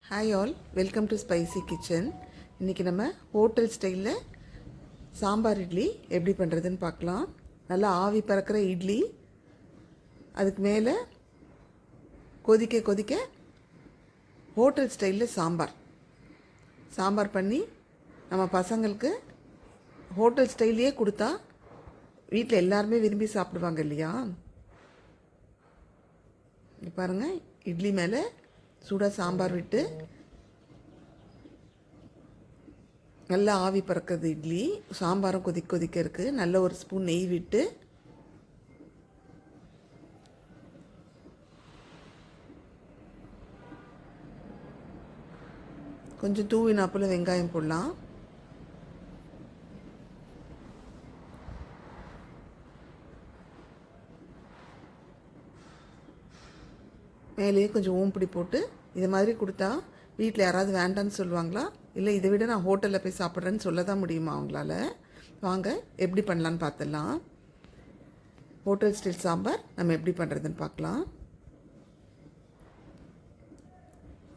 Hi all, welcome to spicy kitchen. இன்றைக்கி நம்ம hotel ஸ்டைலில் சாம்பார் இட்லி எப்படி பண்ணுறதுன்னு பார்க்கலாம். நல்லா ஆவி பறக்கிற இட்லி, அதுக்கு மேலே கொதிக்க கொதிக்க ஹோட்டல் ஸ்டைலில் சாம்பார் பண்ணி நம்ம பசங்களுக்கு ஹோட்டல் ஸ்டைல்லையே கொடுத்தா வீட்டில் எல்லாருமே விரும்பி சாப்பிடுவாங்க இல்லையா? பாருங்கள், இட்லி மேலே சூடாக சாம்பார் விட்டு நல்லா ஆவி பறக்கிறது இட்லி, சாம்பாரும் கொதிக்க கொதிக்க இருக்குது. நல்ல ஒரு ஸ்பூன் நெய் விட்டு கொஞ்சம் தூவினாப்புல வெங்காயம் போடலாம். மேலேயே கொஞ்சம் ஓம்பிடி போட்டு இது மாதிரி கொடுத்தா வீட்டில் யாராவது வேண்டான்னு சொல்லுவாங்களா? இல்லை இதை விட நான் ஹோட்டலில் போய் சாப்பிட்றேன்னு சொல்ல தான் முடியுமா அவங்களால? வாங்க எப்படி பண்ணலான்னு பார்த்துடலாம். ஹோட்டல் ஸ்டைல் சாம்பார் நம்ம எப்படி பண்ணுறதுன்னு பார்க்கலாம்.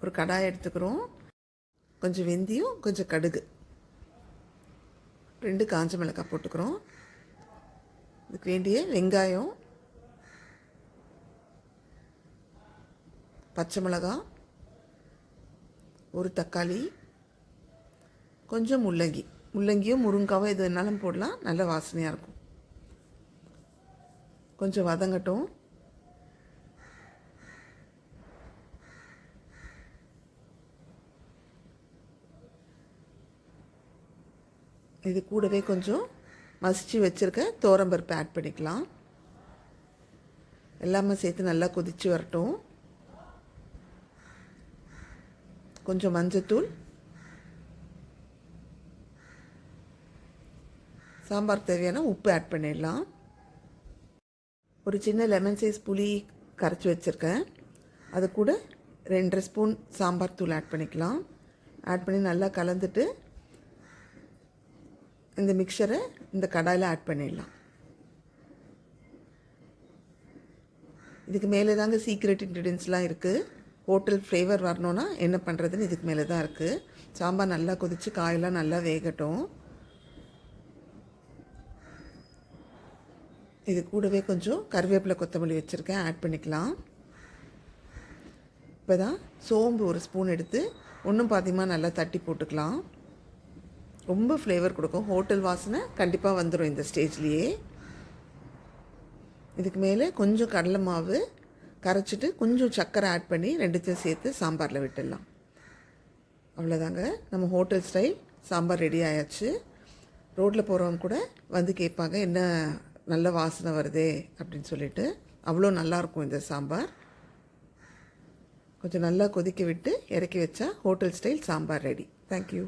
ஒரு கடாய் எடுத்துக்கிறோம். கொஞ்சம் வெந்தயம், கொஞ்சம் கடுகு, 2 காஞ்ச மிளகாய் போட்டுக்கிறோம். இதுக்கு வேண்டிய வெங்காயம், பச்சை மிளகாய், ஒரு தக்காளி, கொஞ்சம் முள்ளங்கியோ முருங்காவோ எது வேணாலும் போடலாம், நல்ல வாசனையாக இருக்கும். கொஞ்சம் வதங்கட்டும். இது கூடவே கொஞ்சம் மசிச்சு வச்சுருக்க துவரம்பருப்பு ஆட் பண்ணிக்கலாம். எல்லாமே சேர்த்து நல்லா கொதித்து வரட்டும். கொஞ்சம் மஞ்சத்தூள், சாம்பார் தேவையான உப்பு ஆட் பண்ணிடலாம். ஒரு சின்ன லெமன் சைஸ் புளி கரைச்சி வச்சுருக்கேன். அது கூட 2.5 ஸ்பூன் சாம்பார் தூள் ஆட் பண்ணிக்கலாம். ஆட் பண்ணி நல்லா கலந்துட்டு இந்த மிக்சரை இந்த கடாயில் ஆட் பண்ணிடலாம். இதுக்கு மேலே தாங்க சீக்ரெட் இன்க்ரீடியன்ஸ்லாம் இருக்குது. ஹோட்டல் ஃப்ளேவர் வரணுன்னா என்ன பண்ணுறதுன்னு இதுக்கு மேலே தான் இருக்குது. சாம்பார் நல்லா கொதித்து காயெல்லாம் நல்லா வேகட்டும். இது கூடவே கொஞ்சம் கருவேப்பிலை, கொத்தமல்லி வச்சுருக்கேன், ஆட் பண்ணிக்கலாம். இப்போ தான் சோம்பு ஒரு ஸ்பூன் எடுத்து ஒன்றும் பாதியமாக நல்லா தட்டி போட்டுக்கலாம். ரொம்ப ஃப்ளேவர் கொடுக்கும். ஹோட்டல் வாசனை கண்டிப்பாக வந்துடும் இந்த ஸ்டேஜ்லேயே. இதுக்கு மேலே கொஞ்சம் கடலை மாவு கரைச்சிட்டு கொஞ்சம் சர்க்கரை ஆட் பண்ணி 2த்தையும் சேர்த்து சாம்பாரில் விட்டுடலாம். அவ்வளோதாங்க, நம்ம ஹோட்டல் ஸ்டைல் சாம்பார் ரெடி ஆயாச்சு. ரோட்டில் போகிறவங்க கூட வந்து கேட்பாங்க, என்ன நல்ல வாசனை வருதே அப்படின்னு சொல்லிட்டு. அவ்வளோ நல்லாயிருக்கும் இந்த சாம்பார். கொஞ்சம் நல்லா கொதிக்க விட்டு இறக்கி வச்சா hotel style sambar ready. Thank you.